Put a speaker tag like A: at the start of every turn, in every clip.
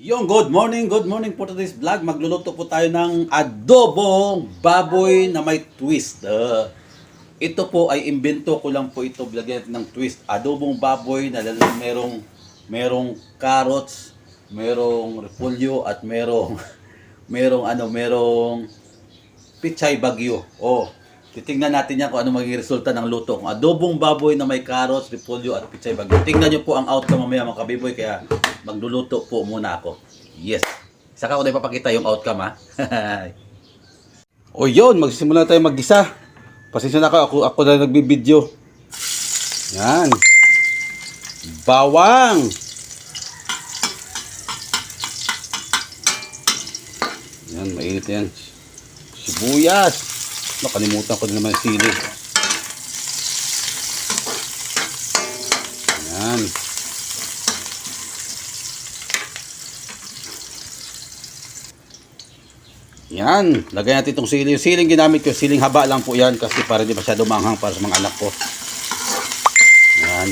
A: Yung good morning po today's vlog. Magluluto po tayo ng adobong baboy na may twist. Ito po ay imbento ko lang po ito, lagyan natin ng twist. Adobong baboy na merong carrots, merong repolyo at merong pichay bagyo. Titingnan natin yan kung ano magiging resulta ng luto. Kung adobong baboy na may carrots, repolyo at pichay bagyo. Tingnan nyo po ang outcome mamaya mga kabiboy, kaya magluluto po muna ako. Yes. Saka ko na ipapakita yung outcome, ha. O yun, magsimula tayo maggisa. Pasensya na ako na nagbibideo. Yan. Bawang. Yan, mainit yan. Sibuyas. Nakalimutan ko na naman yung sili. Yan. Yan. Lagay natin itong sili. Yung siling ginamit ko, siling haba lang po yan kasi para di masyado manghang para sa mga anak ko. Yan.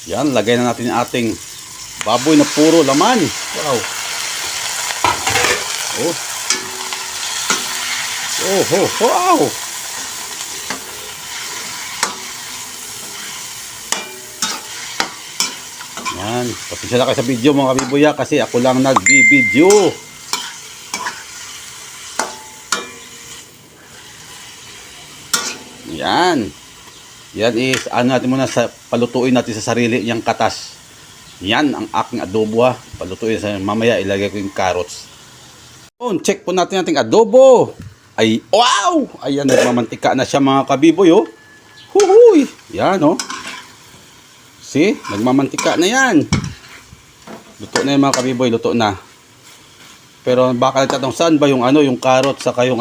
A: Yan, lagay na natin yung ating baboy na puro laman. Wow. Wow. Yan, pasensya na kayo sa video mga kabiboya kasi ako lang nagbi-video. Yan. Yan is, natin muna palutuin natin sa sarili niyang katas. Yan ang aking adobo, ha. Palutuin sa mamaya, ilagay ko yung carrots. Check po natin ating adobo. Ay, wow! Ayan, nagmamantika na siya mga kabiboy, oh. Huhuy! Yan, oh. See? Nagmamantika na yan. Luto na yan mga kabiboy, luto na. Pero baka nagtatong saan ba yung yung carrots saka yung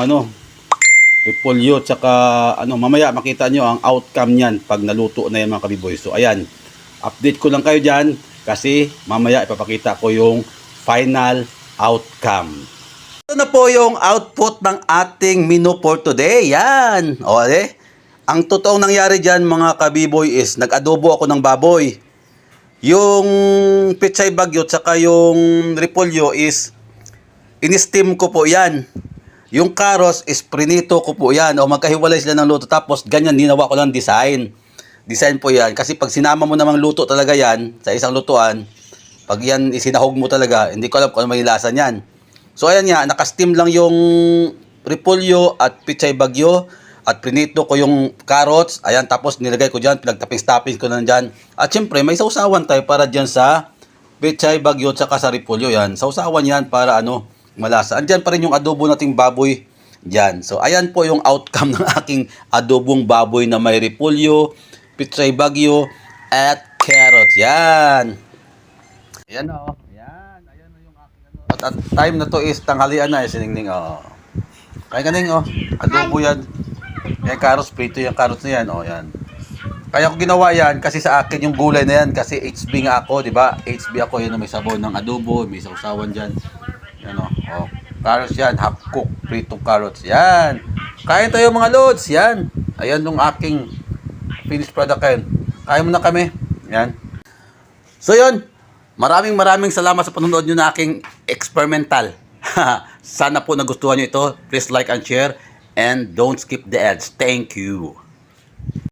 A: repolyo tsaka mamaya makita nyo ang outcome niyan pag naluto na yan mga kabiboy. So ayan, update ko lang kayo dyan kasi mamaya ipapakita ko yung final outcome. Ito na po yung output ng ating menu for today. Yan. Ang totoong nangyari dyan mga kabiboy is nag-adobo ako ng baboy. Yung pechay bagyo tsaka yung repolyo is in-steam ko po yan. Yung carrots is prinito ko po yan. Magkahiwalay sila ng luto. Tapos ganyan, ginawa ko lang design. Design po yan. Kasi pag sinama mo namang luto talaga yan, sa isang lutuan, pag yan isinahog mo talaga, hindi ko alam kung ano may lasa niyan. So ayan nga, naka-steam lang yung repolyo at pichay bagyo. At prinito ko yung carrots. Ayan, tapos nilagay ko dyan, pinagtapping-tapping ko na dyan. At syempre, may sausawan tayo para dyan sa pichay bagyo at sa repolyo. Yan, sausawan yan para malasa. Andyan pa rin yung adobo nating baboy dyan. So, ayan po yung outcome ng aking adobong baboy na may repolyo, pichay bagyo, at carrots. Yan. Ayan o. Ayan. Ayan o yung aking At time na to is tanghalian na. Siningning o. Kaya ganing o. Adobo yan. Yan carrots. Prito yung carrots na yan. O, yan. Kaya ko ginawa yan kasi sa akin yung gulay na yan. Kasi HB nga ako, di ba? HB ako. Yan o, may sabaw ng adobo. May sausawan dyan. Yan o. Carrots yan. Half cook. Pritong carrots. Yan. Kain tayo mga lods. Yan. Ayan yung aking finished product yan. Kain muna kami. Yan. So yun. Maraming salamat sa panonood nyo na aking experimental. Sana po nagustuhan nyo ito. Please like and share. And don't skip the ads. Thank you.